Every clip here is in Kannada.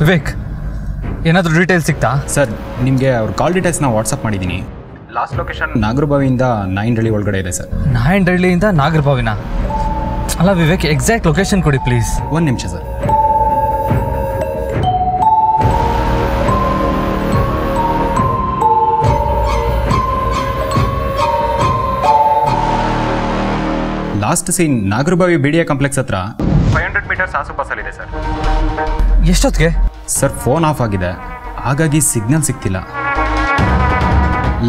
ವಿವೇಕ್, ಏನಾದರೂ ಡೀಟೇಲ್ಸ್ ಸಿಗ್ತಾ? ಸರ್, ನಿಮಗೆ ಅವ್ರ ಕಾಲ್ ಡೀಟೇಲ್ಸ್ನ ವಾಟ್ಸಪ್ ಮಾಡಿದ್ದೀನಿ. ಲಾಸ್ಟ್ ಲೊಕೇಶನ್ ನಾಗರಬಾವಿಯಿಂದ ನಾಯಂಡಹಳ್ಳಿ ಒಳಗಡೆ ಇದೆ ಸರ್. ನಾಯಂಡಹಳ್ಳಿಯಿಂದ ನಾಗರಬಾವಿನ? ಅಲ್ಲ ವಿವೇಕ್, ಎಕ್ಸಾಕ್ಟ್ ಲೊಕೇಶನ್ ಕೊಡಿ ಪ್ಲೀಸ್. ಒಂದು ನಿಮಿಷ sir. Last seen Nagarbhavi BDA complex ಹತ್ರ 500 ಮೀಟರ್ಸ್ ಆಸುಪಾಸಲ್ಲಿದೆ ಸರ್. ಎಷ್ಟೊತ್ತಿಗೆ? ಸರ್, ಫೋನ್ ಆಫ್ ಆಗಿದೆ, ಹಾಗಾಗಿ ಸಿಗ್ನಲ್ ಸಿಗ್ತಿಲ್ಲ.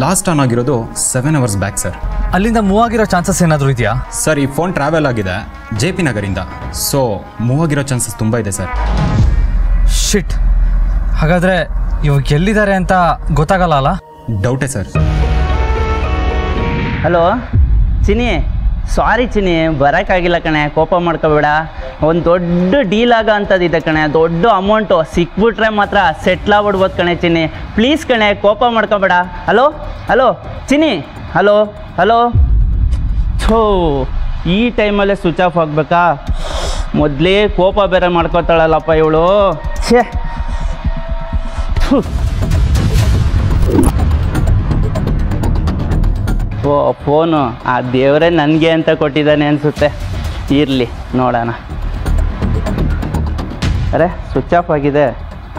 ಲಾಸ್ಟ್ ಆನ್ ಆಗಿರೋದು 7 hours ಬ್ಯಾಕ್ ಸರ್. ಅಲ್ಲಿಂದ ಮೂವ್ ಆಗಿರೋ ಚಾನ್ಸಸ್ ಏನಾದರೂ ಇದೆಯಾ? ಸರ್, ಈ ಫೋನ್ ಟ್ರಾವೆಲ್ ಆಗಿದೆ JP ನಗರಿಂದ, ಸೊ ಮೂವ್ ಆಗಿರೋ ಚಾನ್ಸಸ್ ತುಂಬ ಇದೆ ಸರ್. ಶಿಟ್, ಹಾಗಾದರೆ ಇವಾಗ ಎಲ್ಲಿದ್ದಾರೆ ಅಂತ ಗೊತ್ತಾಗಲ್ಲ ಅಲ್ಲ? ಡೌಟೇ ಸರ್. ಹಲೋ ಚಿನಿ, ಸಾರಿ ಚಿನಿ, ಬರೋಕ್ಕಾಗಿಲ್ಲ ಕಣೆ, ಕೋಪ ಮಾಡ್ಕೋಬೇಡ. ಒಂದು ದೊಡ್ಡ ಡೀಲ್ ಆಗೋ ಅಂಥದ್ದಿದೆ ಕಣೆ, ದೊಡ್ಡ ಅಮೌಂಟು ಸಿಕ್ಬಿಟ್ರೆ ಮಾತ್ರ ಸೆಟ್ಲ್ ಆಗ್ಬಿಡ್ಬೋದು ಕಣೆ ಚಿನಿ. ಪ್ಲೀಸ್ ಕಣೆ, ಕೋಪ ಮಾಡ್ಕೋಬೇಡ. Hello hello Chini, hello hello. ಥೋ, ಈ ಟೈಮಲ್ಲೇ ಸ್ವಿಚ್ ಆಫ್ ಆಗಬೇಕಾ? ಮೊದಲೇ ಕೋಪ ಬೇರೆ ಮಾಡ್ಕೋತಾಳಲ್ಲಪ್ಪ ಇವಳು. ಛೇ, ಫೋನು ಆ ದೇವರೇ ನನಗೆ ಅಂತ ಕೊಟ್ಟಿದ್ದಾನೆ ಅನಿಸುತ್ತೆ. ಇರಲಿ, ನೋಡೋಣ. ಅರೆ, ಸ್ವಿಚ್ ಆಫ್ ಆಗಿದೆ,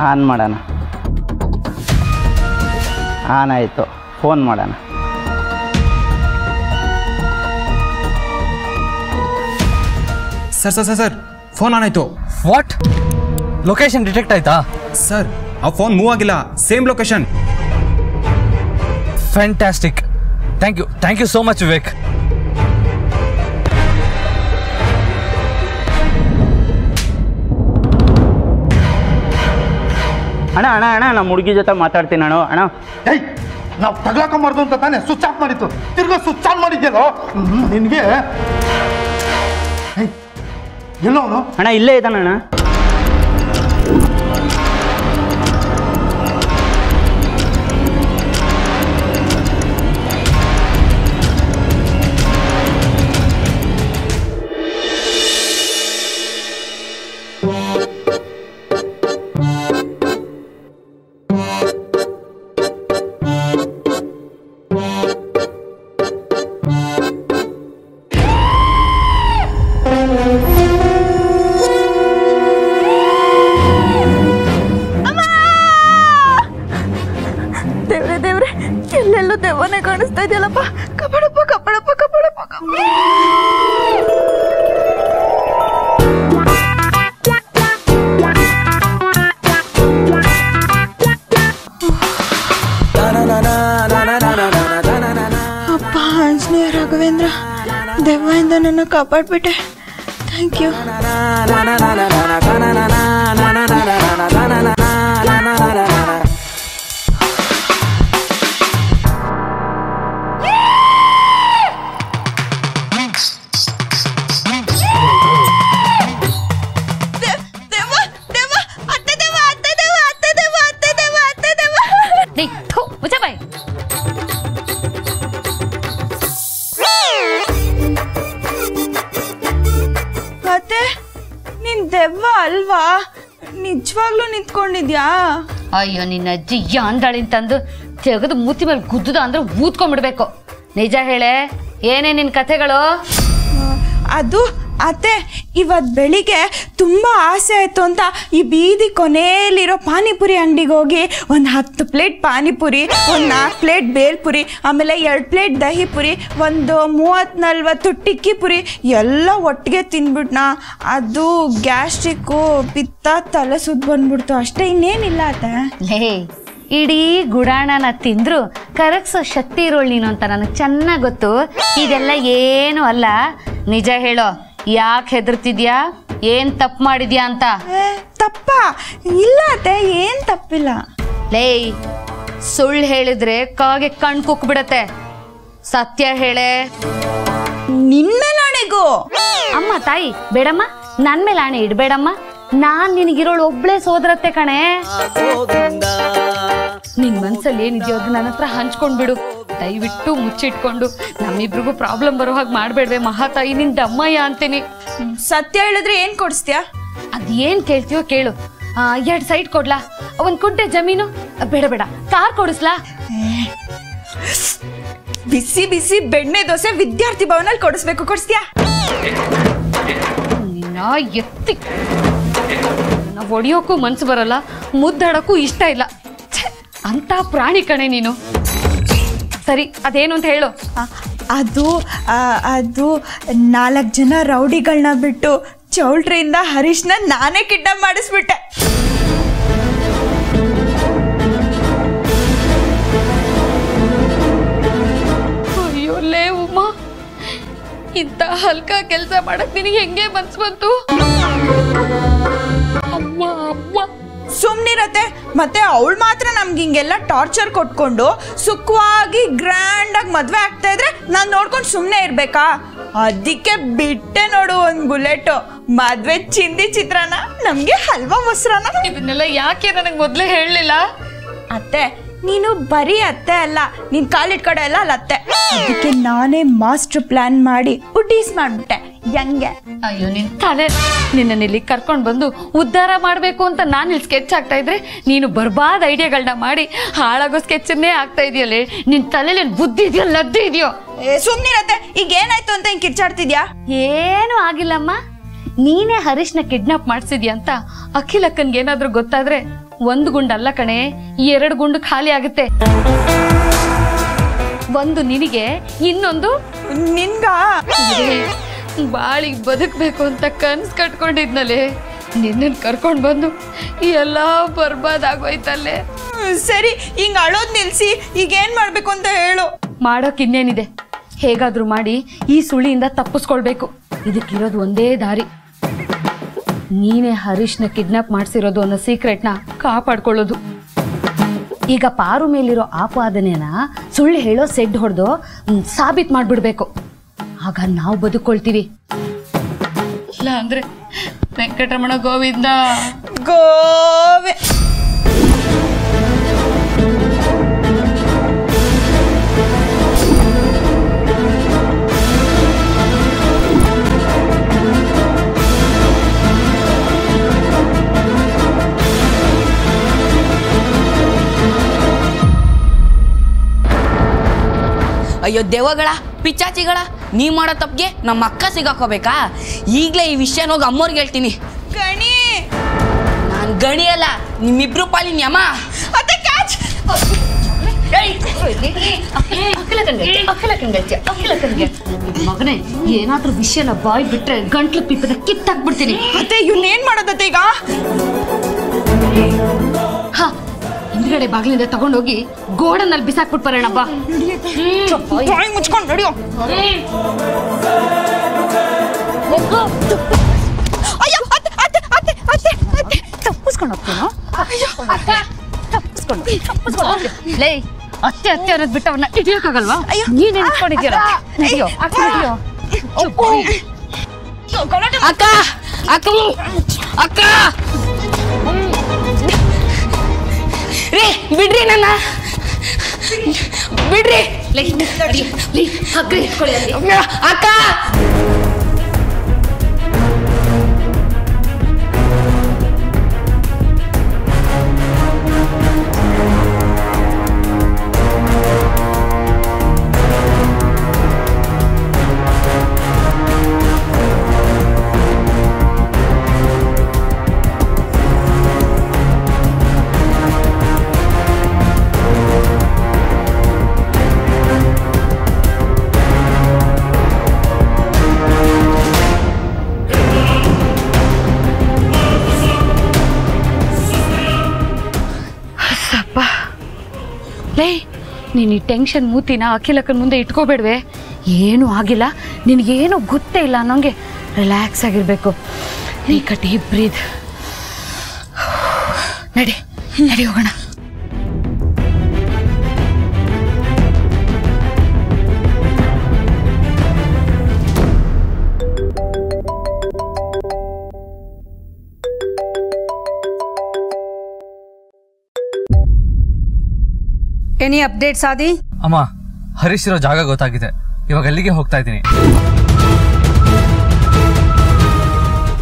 ಆನ್ ಮಾಡೋಣ. ಆನ್ ಆಯಿತು, ಫೋನ್ ಮಾಡೋಣ. Sir sir sir sir phone on ಆಯಿತು. ವಾಟ್? ಲೊಕೇಶನ್ ಡಿಟೆಕ್ಟ್ ಆಯ್ತಾ? ಸರ್, ಆ ಫೋನ್ ಮೂವ್ ಆಗಿಲ್ಲ, same location. Fantastic, thank you so much Vivek. ಅಣ್ಣ ಅಣ್ಣ ಅಣ್ಣ ನಮ್ಮ ಹುಡುಗಿ ಜೊತೆ ಮಾತಾಡ್ತೀನಿ ಅಣ್ಣ. ಅಣ್ಣ, ಏಯ್, ನಾವು ತಗ್ಲಾಕೊಂಬಾರ್ದು ಅಂತ ತಾನೇ ಸ್ವಿಚ್ ಆಫ್ ಮಾಡಿತ್ತು, ತಿರ್ಗಾ ಸ್ವಿಚ್ ಆನ್ ಮಾಡಿದ್ಯಲ್ಲೋ ನಿನಗೆ. ಎಲ್ಲೋ ಅವನು? ಅಣ್ಣ ಇಲ್ಲೇ ಇದ್ದಾನಣ್ಣ. ದೇವ್ರೆ, ಎಲ್ಲೆಲ್ಲೂ ದೆವ್ವನೇ ಕಾಣಿಸ್ತಾ ಇದೆಯಲ್ಲಪ್ಪ. ಕಬಡಪ್ಪ ಕಬಡಪ್ಪ ಕಬಡಪ್ಪ ಕಬಡ. ಅಪ್ಪ ಆಂಜನೇಯ ರಾಘವೇಂದ್ರ, ದೆವ್ವದಿಂದ ನನ್ನ ಕಾಪಾಡ್ಬಿಟ್ಟೆ. Thank you. ದೆವ್ವ ಅಲ್ವಾ? ನಿಜವಾಗ್ಲೂ ನಿಂತ್ಕೊಂಡಿದ್ಯಾ? ಅಯ್ಯೋ, ನಿನ್ನ ಅಜ್ಜಿ ಯಾಂದಾಳಿಂತಂದು ತೆಗೆದು ಮೂತಿ ಮೇಲೆ ಗುದ್ದುದ ಅಂದ್ರೆ ಊದ್ಕೊಂಡ್ಬಿಡ್ಬೇಕು. ನಿಜ ಹೇಳೆ, ಏನೇ ನಿನ್ ಕಥೆಗಳು? ಅದು ಅತ್ತೆ, ಇವತ್ತು ಬೆಳಿಗ್ಗೆ ತುಂಬ ಆಸೆ ಆಯಿತು ಅಂತ ಈ ಬೀದಿ ಕೊನೆಯಲ್ಲಿರೋ ಪಾನಿಪುರಿ ಅಂಗಡಿಗೆ ಹೋಗಿ ಒಂದು 10 ಪ್ಲೇಟ್ ಪಾನಿಪುರಿ, ಒಂದು 4 ಪ್ಲೇಟ್ ಬೇಲ್ಪುರಿ, ಆಮೇಲೆ 2 ಪ್ಲೇಟ್ ದಹಿ ಪುರಿ, ಒಂದು 30-40 ಟಿಕ್ಕಿ ಪುರಿ ಎಲ್ಲ ಒಟ್ಟಿಗೆ ತಿನ್ಬಿಟ್ನಾ. ಅದು ಗ್ಯಾಸ್ಟ್ರಿಕ್ಕು, ಪಿತ್ತ, ತಲೆ ಸುದ್ದು ಬಂದ್ಬಿಡ್ತು ಅಷ್ಟೇ, ಇನ್ನೇನಿಲ್ಲ ಅತ್ತೆ. ಲೇ, ಇಡೀ ಗುಡಾಣನ ತಿಂದ್ರು ಕರಗ್ಸೋ ಶಕ್ತಿ ಇರೋಳು ನೀನು ಅಂತ ನನಗೆ ಚೆನ್ನಾಗಿ ಗೊತ್ತು. ಇದೆಲ್ಲ ಏನು ಅಲ್ಲ. ನಿಜ ಹೇಳೋ, ಯಾಕೆ ಹೆದರ್ತಿದ್ಯಾ? ಏನ್ ತಪ್ಪು ಮಾಡಿದ್ಯಾ ಅಂತ? ತಪ್ಪ ಇಲ್ಲ ಅತ್ತೆ, ಏನ್ ತಪ್ಪಿಲ್ಲ. ಲೇ, ಸುಳ್ಳು ಹೇಳಿದ್ರೆ ಕಾಗೆ ಕಣ್ ಕುಕ್ಬಿಡತ್ತೆ. ಸತ್ಯ ಹೇಳೆ. ನಿನ್ಮೇಲಾಣೆಗೂ. ಅಮ್ಮ ತಾಯಿ, ಬೇಡಮ್ಮ, ನನ್ ಮೇಲೆ ಆಣೆ ಇಡ್ಬೇಡಮ್ಮ. ನಾನ್ ನಿನಗಿರೋಳು ಒಬ್ಳೆ ಸೋದರತ್ತೆ ಕಣೆ. ನಿನ್ ಮನ್ಸಲ್ಲಿ ಏನಿದೆಯೋ ಅದು ನನ್ನ ಹತ್ರ ಹಂಚ್ಕೊಂಡ್ಬಿಡು. ದಯವಿಟ್ಟು ಮುಚ್ಚಿಟ್ಕೊಂಡು ನಮ್ಮಿಬ್ರಿಗೂ ಪ್ರಾಬ್ಲಮ್ ಬರೋ ಹಾಗೆ ಮಾಡ್ಬೇಡ್ವೆ ಮಹಾತಾಯಿ, ನಿನ್ ದಮ್ಮಯ್ಯ ಅಂತೀನಿ. ಸತ್ಯ ಹೇಳಿದ್ರೆ ಏನ್ ಕೊಡಿಸ್ತೀಯಾ? ಅದೇನ್ ಕೇಳ್ತೀಯೋ ಕೇಳು. ಎರಡು ಸೈಡ್ ಕೊಡ್ಲಾ? ಒಂದು ಕುಂಟೆ ಜಮೀನು? ಬೇಡ ಬೇಡ, ಕಾರ್ ಕೊಡಿಸ್ಲಾ? ಬಿಸಿ ಬಿಸಿ ಬೆಣ್ಣೆ ದೋಸೆ ವಿದ್ಯಾರ್ಥಿ ಭವನಲ್ಲಿ ಕೊಡಿಸ್ಬೇಕು, ಕೊಡಿಸ್ತೀಯಾ? ಎತ್ತಿ ನಾವು ಹೊಡಿಯೋಕ್ಕೂ ಮನ್ಸು ಬರಲ್ಲ, ಮುದ್ದಾಡೋಕ್ಕೂ ಇಷ್ಟ ಇಲ್ಲ. ಅಂತ ಪ್ರಾಣಿ ಕಣೆ ನೀನು. ಸರಿ, ಅದೇನು ಅಂತ ಹೇಳು. ಅದು 4 ಜನ ರೌಡಿಗಳನ್ನ ಬಿಟ್ಟು ಚೌಲ್ಟ್ರಿಯಿಂದ ಹರೀಶ್ನ ನಾನೇ ಕಿಡ್ನಾಪ್ ಮಾಡಿಸ್ಬಿಟ್ಟೆ. ಅಯ್ಯೋಲೇ ಉಮಾ, ಇಂಥ ಹಲ್ಕ ಕೆಲಸ ಮಾಡಕ್ ನಿನಗೆ ಹೆಂಗೆ ಮನ್ಸು ಬಂತು? ಅಮ್ಮ ಅಮ್ಮ, ಸುಮ್ಮನಿರತ್ತೆ. ಮತ್ತೆ ಅವಳು ಮಾತ್ರ ನಮ್ಗೆ ಹಿಂಗೆಲ್ಲ ಟಾರ್ಚರ್ ಕೊಟ್ಕೊಂಡು ಸುಖವಾಗಿ ಗ್ರ್ಯಾಂಡಾಗಿ ಮದುವೆ ಆಗ್ತಾ ಇದ್ರೆ ನಾನು ನೋಡ್ಕೊಂಡು ಸುಮ್ಮನೆ ಇರ್ಬೇಕಾ? ಅದಕ್ಕೆ ಬಿಟ್ಟೆ ನೋಡು ಒಂದು ಬುಲೆಟು. ಮದುವೆ ಚಿಂದಿ ಚಿತ್ರಾನ್ನ, ನಮಗೆ ಹಲ್ವಾ ಮೊಸರನ್ನ. ಇದನ್ನೆಲ್ಲ ಯಾಕೆ ನನಗೆ ಮೊದಲೇ ಹೇಳಲಿಲ್ಲ? ಅತ್ತೆ, ನೀನು ಬರೀ ಅತ್ತೆ ಅಲ್ಲ, ನೀನ್ ಕಾಲಿಟ್ ಕಡೆ ಎಲ್ಲ ಅತ್ತೆ. ಅದಕ್ಕೆ ನಾನೇ ಮಾಸ್ಟರ್ ಪ್ಲಾನ್ ಮಾಡಿ ಉಡ್ಡೀಸ್ ಮಾಡ್ಬಿಟ್ಟೆ. ಹೆಂಗೆ? ಅಯ್ಯೋ ನಿನ್ ತಲೆ, ನಿನ್ನ ಇಲ್ಲಿ ಕರ್ಕೊಂಡು ಬಂದು ಉದ್ಧಾರ ಮಾಡಬೇಕು ಅಂತ ನಾನು ಇಲ್ಲಿ ಸ್ಕೆಚ್ ಆಗ್ತಾ ಇದ್ರೆ ನೀನು ಬರ್ಬಾದ ಐಡಿಯಾಗಳನ್ನ ಮಾಡಿ ಹಾಳಾಗೋ ಸ್ಕೆಚನ್ನೇ ಆಗ್ತಾ ಇದೆಯಲ್ಲೇ. ನಿನ್ ತಲೆಲಿ ಬುದ್ಧಿ ಇದೆಯೋ ಲದ್ದಿ ಇದೆಯೋ? ಸುಮ್ನಿರತ್ತೆ. ಈಗ ಏನಾಯ್ತು ಅಂತ ಹಿಂಗ್ ಕಿರ್ಚಾಡ್ತಿದ್ಯಾ? ಏನು ಆಗಿಲ್ಲಮ್ಮ. ನೀನೇ ಹರೀಶ್ನ ಕಿಡ್ನಾಪ್ ಮಾಡ್ಸಿದ್ಯಾ ಅಂತ ಅಖಿಲಕ್ಕನ್ಗೆ ಏನಾದ್ರೂ ಗೊತ್ತಾದ್ರೆ 1 ಗುಂಡಲ್ಲ ಕಣೆ, 2 ಗುಂಡು ಖಾಲಿ ಆಗುತ್ತೆ. ಒಂದು ನಿನಗೆ, ಇನ್ನೊಂದು ನಿನ್ಗ. ಬಾಳಿಗೆ ಬದುಕಬೇಕು ಅಂತ ಕನ್ಸು ಕಟ್ಕೊಂಡಿದ್ನಲ್ಲೇ, ನಿನ್ನನ್ನು ಕರ್ಕೊಂಡು ಬಂದು ಎಲ್ಲ ಬರ್ಬಾದಾಗೋಯ್ತಲ್ಲೇ. ಸರಿ, ಹಿಂಗ್ ಅಳೋದ್ ನಿಲ್ಸಿ ಈಗ ಏನ್ ಮಾಡ್ಬೇಕು ಅಂತ ಹೇಳು. ಮಾಡೋಕ್ ಇನ್ನೇನಿದೆ, ಹೇಗಾದ್ರೂ ಮಾಡಿ ಈ ಸುಳಿಯಿಂದ ತಪ್ಪಿಸ್ಕೊಳ್ಬೇಕು. ಇದಕ್ಕಿರೋದು ಒಂದೇ ದಾರಿ. ನೀನೇ ಹರೀಶ್ನ ಕಿಡ್ನಾಪ್ ಮಾಡಿಸಿರೋದು ಅನ್ನೋ ಸೀಕ್ರೆಟ್ನ ಕಾಪಾಡ್ಕೊಳ್ಳೋದು. ಈಗ ಪಾರು ಮೇಲಿರೋ ಆಪಾದನೆನ ಸುಳ್ಳು ಹೇಳೋ ಸೆಡ್ ಹೊಡೆದು ಸಾಬೀತ್ ಮಾಡ್ಬಿಡ್ಬೇಕು. ಆಗ ನಾವು ಬದುಕೊಳ್ತೀವಿ. ಇಲ್ಲ ಅಂದ್ರೆ ವೆಂಕಟರಮಣ ಗೋವಿಂದ ಗೋವೆ. ಅಯ್ಯೋ ದೇವಗಳ, ಪಿಚಾಚಿಗಳ, ನೀ ಮಾಡೋ ತಪ್ಪಿಗೆ ನಮ್ಮ ಅಕ್ಕ ಸಿಗಾಕೋಬೇಕಾ? ಈಗಲೇ ಈ ವಿಷಯನ ಹೋಗಿ ಅಮ್ಮವ್ರಿಗೆ ಹೇಳ್ತೀನಿ. ಗಣಿ, ನಾನು ಗಣಿ ಅಲ್ಲ, ನಿಮ್ಮಿಬ್ರು ಪಾಲಿನ ಯಮ. ಮಗನೇ, ಏನಾದ್ರೂ ವಿಷಯನ ಬಾಯ್ ಬಿಟ್ರೆ ಗಂಟ್ಲು ಪಿಪ್ಪದ ಕಿತ್ತಾಕ್ಬಿಡ್ತೀನಿ. ಮತ್ತೆ ಇವನ್ನೇನ್ ಮಾಡೋದತ್ತೆ ಈಗ? ಹಿಂದ್ಗಡೆ ಬಾಗಿಲಿಂದ ತಗೊಂಡೋಗಿ ಗೋಡನಲ್ಲಿ ಬಿಸಾಕ್ಬಿಟ್ಟು ಬರೋಣ ಬಾ. ಬಾಯಿ ಮುಚ್ಕೊಂಡು ನಡಿಯೋ. ಅಯ್ಯೋ, ಅತ್ತೆ ಅತ್ತೆ ಅತ್ತೆ ಅತ್ತೆ ಅತ್ತೆ, ತಪ್ಪಿಸ್ಕೊಂಡು ಹೋಗ್ತೀನೋ? ಲೇ, ಅತ್ತೆ ಅತ್ತೆ ಅನ್ನೋದು ಬಿಟ್ಟು ಅವನ್ನ ಹಿಡಿಯೋಕ್ಕಾಗಲ್ವಾ? ನೀನ್ ಎನ್ಸ್ಕೊಂಡಿದ್ದೀರ? ನಡಿಯೋ ಅಕ್ಕ, ನಡಿಯೋ. ಅಕ್ಕ ಅಕ್ಕ ಅಕ್ಕ, ರೇ ಬಿಡ್ರಿ ನನ್ನ, ಬಿಡ್ರಿ. ಅಕ್ಕ ಲೇ, ನೀನು ಈ ಟೆನ್ಷನ್ ಮೂತಿನ ಅಖಿಲಕ್ಕನ ಮುಂದೆ ಇಟ್ಕೋಬೇಡ್ವೆ. ಏನೂ ಆಗಿಲ್ಲ, ನಿನಗೇನು ಗೊತ್ತೇ ಇಲ್ಲ ಅನ್ನೋಂಗೆ ರಿಲ್ಯಾಕ್ಸ್ ಆಗಿರಬೇಕು. ನೀ ಕಟ್ಟಿ ಬ್ರೀದ್. ನಡಿ ನಡಿ ಹೋಗೋಣ. ಎನಿ ಅಪ್ಡೇಟ್ಸ್ ಆದಿ? ಅಮ್ಮ, ಹರೀಶ್ ಇರೋ ಜಾಗ ಗೊತ್ತಾಗಿದೆ. ಇವಾಗ ಅಲ್ಲಿಗೆ ಹೋಗ್ತಾ ಇದ್ದೀನಿ.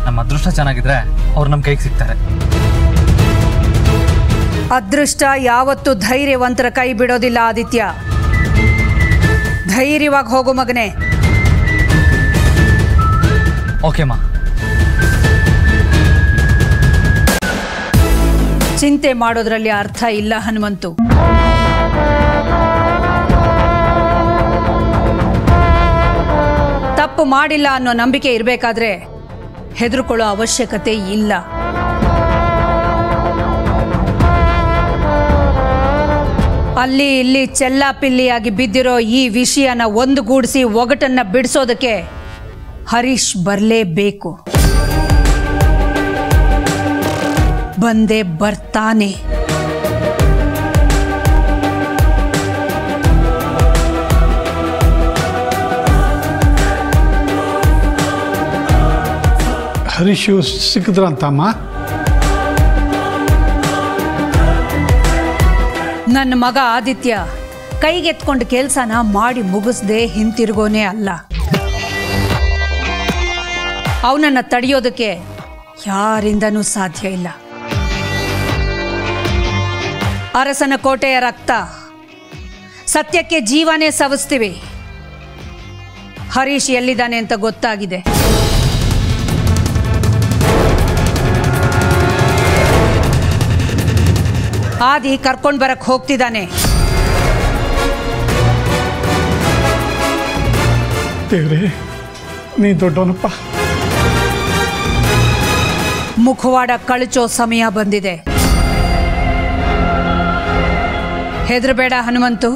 ನಮ್ಮ ಅದೃಷ್ಟ ಚೆನ್ನಾಗಿದ್ರೆ ಅವ್ರು ನಮ್ಮ ಕೈಗೆ ಸಿಗ್ತಾರೆ. ಅದೃಷ್ಟ ಯಾವತ್ತೂ ಧೈರ್ಯವಂತರ ಕೈ ಬಿಡೋದಿಲ್ಲ ಆದಿತ್ಯ. ಧೈರ್ಯವಾಗಿ ಹೋಗು ಮಗನೇ. ಓಕೆ ಮಾ. ಚಿಂತೆ ಮಾಡೋದ್ರಲ್ಲಿ ಅರ್ಥ ಇಲ್ಲ ಹನುಮಂತು. ತಪ್ಪು ಮಾಡಿಲ್ಲ ಅನ್ನೋ ನಂಬಿಕೆ ಇರಬೇಕಾದ್ರೆ ಹೆದರ್ಕೊಳ್ಳೋ ಅವಶ್ಯಕತೆ ಇಲ್ಲ. ಅಲ್ಲಿ ಇಲ್ಲಿ ಚೆಲ್ಲಾಪಿಲ್ಲಿಯಾಗಿ ಬಿದ್ದಿರೋ ಈ ವಿಷಯನ ಒಂದುಗೂಡಿಸಿ ಒಗಟನ್ನ ಬಿಡಿಸೋದಕ್ಕೆ ಹರೀಶ್ ಬರಲೇಬೇಕು. ಬಂದೇ ಬರ್ತಾನೆ. ಹರೀಶು ಸಿಕ್ಕಿದ್ರಂತಮ್ಮ? ನನ್ನ ಮಗ ಆದಿತ್ಯ ಕೈಗೆತ್ಕೊಂಡು ಕೆಲಸನ ಮಾಡಿ ಮುಗಿಸ್ದೆ ಹಿಂತಿರುಗೋನೇ ಅಲ್ಲ. ಅವನನ್ನು ತಡೆಯೋದಕ್ಕೆ ಯಾರಿಂದನೂ ಸಾಧ್ಯ ಇಲ್ಲ. ಅರಸನ ಕೋಟೆಯ ರಕ್ತ, ಸತ್ಯಕ್ಕೆ ಜೀವನೇ ಸವಿಸ್ತೀವಿ. ಹರೀಶ್ ಎಲ್ಲಿದ್ದಾನೆ ಅಂತ ಗೊತ್ತಾಗಿದೆ. ಆದಿ ಕರ್ಕೊಂಡು ಬರಕ್ ಹೋಗ್ತಿದ್ದಾನೆ. ದೇವ್ರೇ, ನೀ ದೊಡ್ಡವನಪ್ಪ. ಮುಖವಾಡ ಕಳಚೋ ಸಮಯ ಬಂದಿದೆ. ಹೆದರಬೇಡ ಹನುಮಂತು.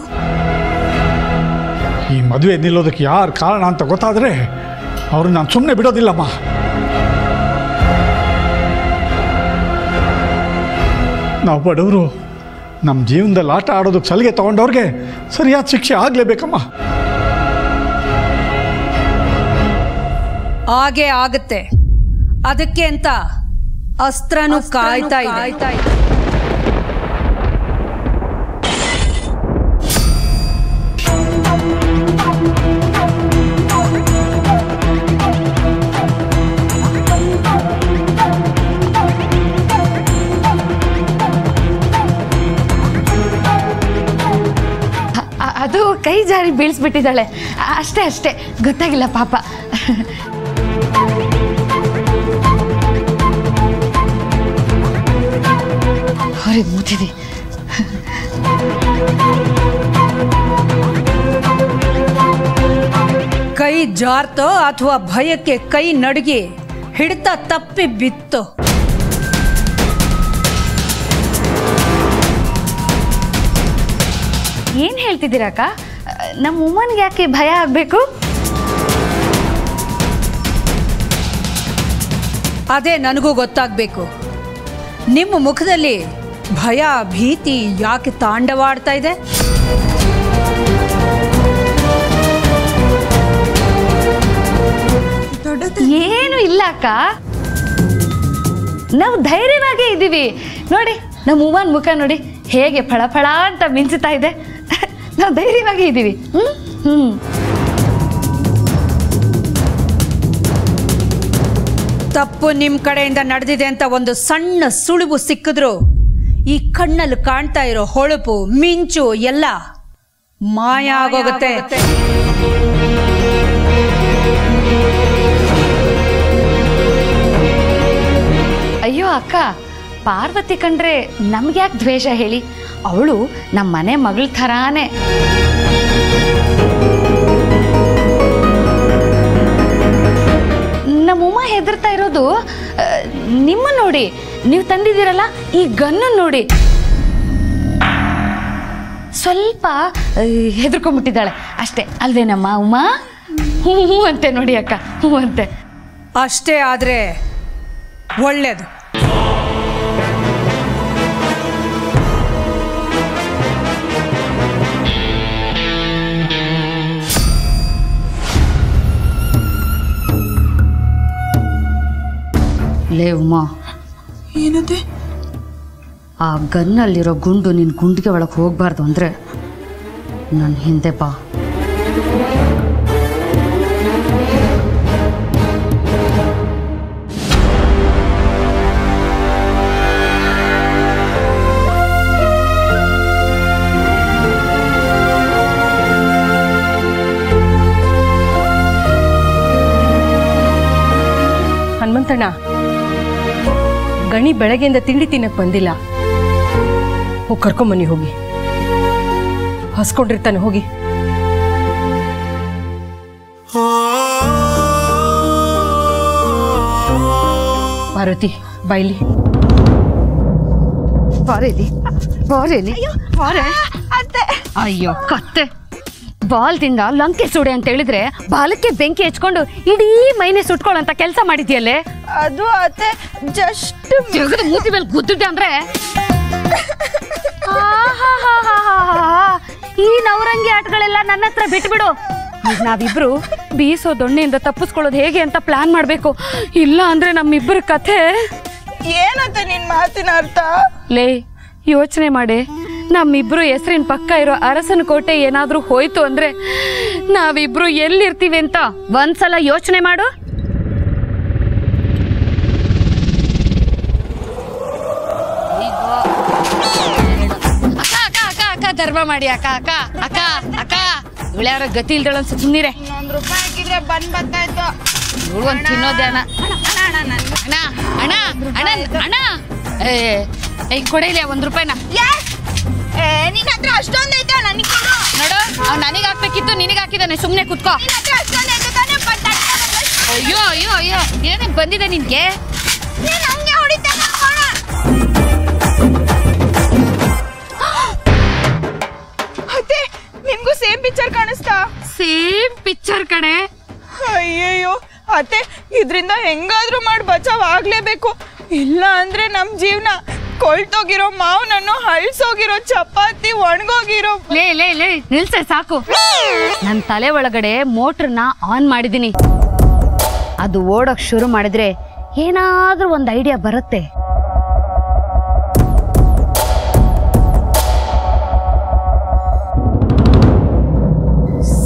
ಈ ಮದುವೆ ನಿಲ್ಲೋದಕ್ಕೆ ಯಾರು ಕಾರಣ ಅಂತ ಗೊತ್ತಾದರೆ ಅವ್ರನ್ನ ನಾನು ಸುಮ್ಮನೆ ಬಿಡೋದಿಲ್ಲಮ್ಮ. ನಾವು ಬಡವರು, ನಮ್ಮ ಜೀವನದಲ್ಲಿ ಆಟ ಆಡೋದಕ್ಕೆ ಸಲಿಗೆ ತಗೊಂಡವ್ರಿಗೆ ಸರಿಯಾದ ಶಿಕ್ಷೆ ಆಗಲೇಬೇಕಮ್ಮ. ಹಾಗೆ ಆಗುತ್ತೆ. ಅದಕ್ಕೆ ಅಂತ ಅಸ್ತ್ರನೂ ಕಾಯ್ತಾ ಇದೆ. ಅದು ಕೈ ಜಾರಿ ಬೀಳಿಸ್ಬಿಟ್ಟಿದ್ದಾಳೆ ಅಷ್ಟೇ ಅಷ್ಟೇ, ಗೊತ್ತಾಗಿಲ್ಲ ಪಾಪ. ಹೊರಗೆ ಮುಟ್ಟಿದೆ. ಕೈ ಜಾರ್ತೋ ಅಥವಾ ಭಯಕ್ಕೆ ಕೈ ನಡುಗಿ ಹಿಡಿತ ತಪ್ಪಿ ಬಿತ್ತೋ. ಏನು ಹೇಳ್ತಿದ್ದೀರಕ್ಕ? ನಮ್ಮ ಉಮ್ಮನ್ಗೆ ಯಾಕೆ ಭಯ ಆಗಬೇಕು? ಅದೇ ನನಗೂ ಗೊತ್ತಾಗಬೇಕು. ನಿಮ್ಮ ಮುಖದಲ್ಲಿ ಭಯ ಭೀತಿ ಯಾಕೆ ತಾಂಡವಾಡ್ತಾ ಇದೆ? ಏನು ಇಲ್ಲ ಅಕ್ಕ, ನಾವು ಧೈರ್ಯವಾಗೇ ಇದ್ದೀವಿ. ನೋಡಿ ನಮ್ಮ ಉಮ್ಮನ್ ಮುಖ ನೋಡಿ ಹೇಗೆ ಫಳಫಳ ಅಂತ ಮಿಂಚುತ್ತಾ ಇದೆ. ನಾವು ಧೈರ್ಯವಾಗಿ ಇದ್ದೀವಿ. ತಪ್ಪು ನಿಮ್ಮ ಕಡೆಯಿಂದ ನಡೆದಿದೆ ಅಂತ ಒಂದು ಸಣ್ಣ ಸುಳಿವು ಸಿಕ್ಕಿದ್ರು ಈ ಕಣ್ಣಲ್ಲಿ ಕಾಣ್ತಾ ಇರೋ ಹೊಳಪು ಮಿಂಚು ಎಲ್ಲ ಮಾಯ ಆಗೋಗುತ್ತೆ. ಅಯ್ಯೋ ಅಕ್ಕ, ಪಾರ್ವತಿ ಕಂಡ್ರೆ ನಮ್ಗೆ ಯಾಕೆ ದ್ವೇಷ ಹೇಳಿ? ಅವಳು ನಮ್ಮ ಮನೆ ಮಗಳ ಥರಾನೇ. ನಮ್ಮಮ್ಮ ಹೆದರ್ತಾ ಇರೋದು ನಿಮ್ಮ ನೋಡಿ, ನೀವು ತಂದಿದ್ದೀರಲ್ಲ ಈ ಗನ್ನು ನೋಡಿ. ಸ್ವಲ್ಪ ಹೆದರ್ಕೊಂಡ್ಬಿಟ್ಟಿದ್ದಾಳೆ ಅಷ್ಟೇ ಅಲ್ವೇನಮ್ಮ ಉಮಾ? ಹ್ಞೂ ಅಂತೆ ನೋಡಿ ಅಕ್ಕ, ಹ್ಞೂ ಅಂತೆ. ಅಷ್ಟೇ ಆದರೆ ಒಳ್ಳೇದು. ಲೇ ಉಮಾ, ಏನದೆ? ಆ ಗನ್ನಲ್ಲಿರೋ ಗುಂಡು ನಿನ್ನ ಗುಂಡಿಗೆ ಒಳಗೆ ಹೋಗಬಾರ್ದು ಅಂದರೆ ನನ್ನ ಹಿಂದೆ ಬಾ. ಹನುಮಂತಣ್ಣ, ಗಣಿ ಬೆಳಗ್ಗೆಯಿಂದ ತಿಂಡಿ ತಿನ್ನಕ್ ಬಂದಿಲ್ಲ. ಹೋಗಿ ಕರ್ಕೊಂಬನ್ನಿ, ಹೋಗಿ. ಹಸ್ಕೊಂಡಿರ್ತಾನೆ, ಹೋಗಿ. ಪಾರ್ವತಿ, ಬೈಲಿ. ಅಯ್ಯೋ ಕತ್ತೆ, ಬಾಲ್ದಿಂದ ಲಂಕೆ ಸುಡೆ ಅಂತ ಹೇಳಿದ್ರೆ ಬಾಲಕ್ಕೆ ಬೆಂಕಿ ಹಚ್ಕೊಂಡು ಇಡೀ ಮೈನೆ ಸುಟ್ಕೊಳ್ಳೋಂತ ಕೆಲಸ ಮಾಡಿದ್ಯಲ್ಲೇ. ಅದು ಅತ್ತೆ ಜಸ್ಟ್ ಮೂತಿ ಮೇಲೆ ಗುದ್ದಿದ್ದೆ ಅಂದ್ರೆ ಈ ನವರಂಗಿ ಆಟಗಳೆಲ್ಲ ನನ್ನ ಹತ್ರ ಬಿಟ್ಬಿಡು. ಈಗ ನಾವಿಬ್ರು ಬೀಸೋ ದೊಣ್ಣೆಯಿಂದ ತಪ್ಪಿಸ್ಕೊಳ್ಳೋದು ಹೇಗೆ ಅಂತ ಪ್ಲಾನ್ ಮಾಡ್ಬೇಕು. ಇಲ್ಲ ಅಂದ್ರೆ ನಮ್ಮಿಬ್ಬರ ಕಥೆ. ಏನಂತ ನಿನ್ ಮಾತಿನ ಅರ್ಥ? ಲೇ, ಯೋಚನೆ ಮಾಡಿ. ನಮ್ಮಿಬ್ರು ಹೆಸರಿನ ಪಕ್ಕ ಇರೋ ಅರಸನ ಕೋಟೆ ಏನಾದ್ರೂ ಹೋಯ್ತು ಅಂದ್ರೆ ನಾವಿಬ್ರು ಎಲ್ಲಿರ್ತೀವಿ ಅಂತ ಒಂದ್ಸಲ ಯೋಚನೆ ಮಾಡು. ಧರ್ಮ ಮಾಡಿ ಅಕ್ಕ ಅಕ್ಕ ಅಕ್ಕ ಅಕ್ಕ ಇವಳ್ಯಾರ ಗತಿ ಇಲ್ದಳ ಅನ್ಸ. ಸುಮ್ಮನಿರೆ. ₹1 ಹಾಕಿದ್ರೆ ಬಂದ್ ಬರ್ತಾಯ್ತು. ಇವಳು ತಿನ್ನೋದೇ ಅಣ್ಣ ಅಣ್ಣ ಅಣ್ಣ ಅಣ್ಣ ಅಣ್ಣ ಏ ಕೊಡೈಲಿ ₹1. ನಿನ್ನ ಹತ್ರ ಅಷ್ಟೊಂದು ಐತೆ ನನಗೆ ಕೊಡು. ನೋಡು, ಅವ್ನು ನನಗೆ ಹಾಕ್ಬೇಕಿತ್ತು, ನಿನಗೆ ಹಾಕಿದ್ದಾನೆ. ಸುಮ್ಮನೆ ಕುತ್ಕೋ. ಅಯ್ಯೋ ಅಯ್ಯೋ ಅಯ್ಯೋ, ಏನೇ ಬಂದಿದೆ ನಿನ್ಗೆ? ನಿಮ್ಗೂ ಸೇಮ್ ಪಿಕ್ಚರ್ ಕಾಣಿಸ್ತಾ? ಸೇಮ್ ಪಿಕ್ಚರ್ ಕಣೆ. ಅಯ್ಯಯ್ಯೋ ಅತ್ತೆ, ಇದ್ರಿಂದ ಹೆಂಗಾದ್ರೂ ಮಾಡಿ ಬಚಾವ್ ಆಗ್ಲೇಬೇಕು. ಇಲ್ಲ ಅಂದ್ರೆ ನಮ್ ಜೀವನ ಕೊಳ್ತೋಗಿರೋ ಮಾವನನ್ನು, ಹಳ್ಸೋಗಿರೋ ಚಪಾತಿ, ಒಣಗೋಗಿರೋ. ಲೇ ಲೇ ಲೇ ನಿಲ್ಸೆ ಸಾಕು. ನನ್ನ ತಲೆ ಒಳಗಡೆ ಮೋಟ್ರನ್ನ ಆನ್ ಮಾಡಿದೀನಿ. ಅದು ಓಡೋಕ್ ಶುರು ಮಾಡಿದ್ರೆ ಏನಾದ್ರೂ ಒಂದು ಐಡಿಯಾ ಬರುತ್ತೆ.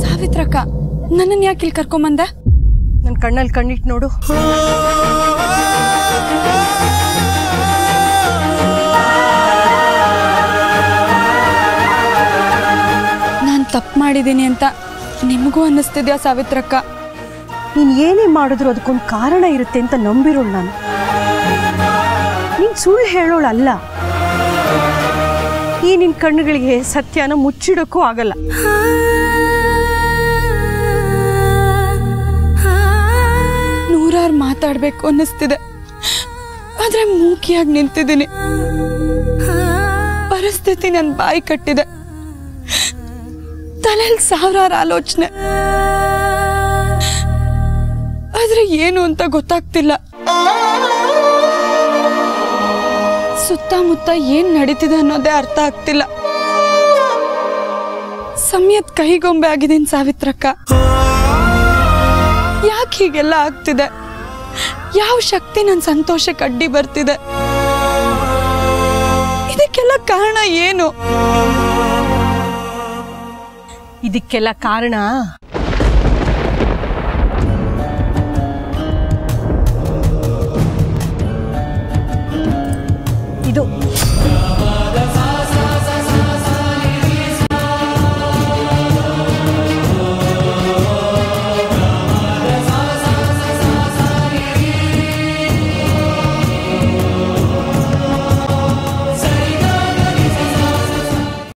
ಸಾವಿತ್ರಕ್ಕ, ನನ್ನನ್ನು ಯಾಕೆ ಇಲ್ಲಿ ಕರ್ಕೊಂಬಂದ? ನನ್ನ ಕಣ್ಣಲ್ಲಿ ಕಣ್ಣಿಟ್ಟು ನೋಡು. ನಾನು ತಪ್ಪು ಮಾಡಿದ್ದೀನಿ ಅಂತ ನಿಮಗೂ ಅನ್ನಿಸ್ತಿದ್ಯಾ ಸಾವಿತ್ರಕ್ಕ? ನೀನು ಏನೇ ಮಾಡಿದ್ರು ಅದಕ್ಕೊಂದು ಕಾರಣ ಇರುತ್ತೆ ಅಂತ ನಂಬಿರೋಳು ನಾನು. ನೀನು ಸುಳ್ಳು ಹೇಳೋಳಲ್ಲ. ಈ ನಿನ್ನ ಕಣ್ಣುಗಳಿಗೆ ಸತ್ಯನ ಮುಚ್ಚಿಡೋಕ್ಕೂ ಆಗಲ್ಲ. ನೂರಾರು ಮಾತಾಡಬೇಕು ಅನ್ನಿಸ್ತಿದೆ, ಆದ್ರೆ ಮೂಕಿಯಾಗಿ ನಿಂತಿದ್ದೀನಿ. ಪರಿಸ್ಥಿತಿ ನನ್ನ ಬಾಯಿ ಕಟ್ಟಿದೆ. ತಲೆಯಲ್ಲಿ ಸಾವಿರಾರು ಆಲೋಚನೆ, ಆದ್ರೆ ಏನು ಅಂತ ಗೊತ್ತಾಗ್ತಿಲ್ಲ. ಸುತ್ತಮುತ್ತ ಏನ್ ನಡೀತಿದೆ ಅನ್ನೋದೇ ಅರ್ಥ ಆಗ್ತಿಲ್ಲ. ಸಮಯದ ಕೈಗೊಂಬೆ ಆಗಿದ್ದೀನಿ ಸಾವಿತ್ರಕ್ಕ. ಯಾಕೆ ಹೀಗೆಲ್ಲ ಆಗ್ತಿದೆ? ಯಾವ ಶಕ್ತಿ ನನ್ನ ಸಂತೋಷಕ್ಕೆ ಅಡ್ಡಿ ಬರ್ತಿದೆ? ಇದಕ್ಕೆಲ್ಲ ಕಾರಣ ಏನು? ಇದಕ್ಕೆಲ್ಲ ಕಾರಣ ಇದು